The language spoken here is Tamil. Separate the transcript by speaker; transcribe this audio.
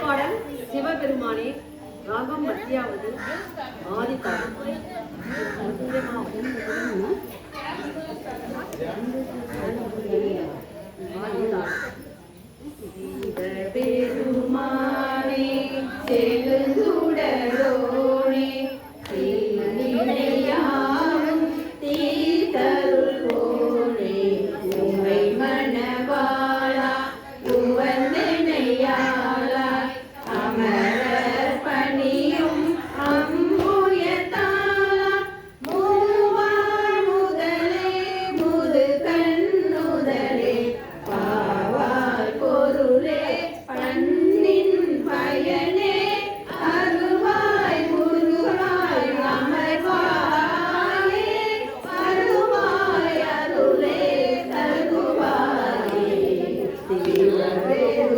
Speaker 1: பாடல் சிவபெருமானே ராகம் மத்தியாவது ஆதித்தாளம்.
Speaker 2: பெருமானே செழுந்துடரோனே தீர்த்தருள்வோனே உமை மணவாளா உவந்தனையாளா அமரர் பணியும் அம்புயத்தாளா மூவார் முதலே முதுகண்ணுதலே பாவால் பொருளே பண்ணின் பயனே அருவாய் முருகாய் அமர்வாயே அருவாய் அருளே தருவாயே சிவபெருமானே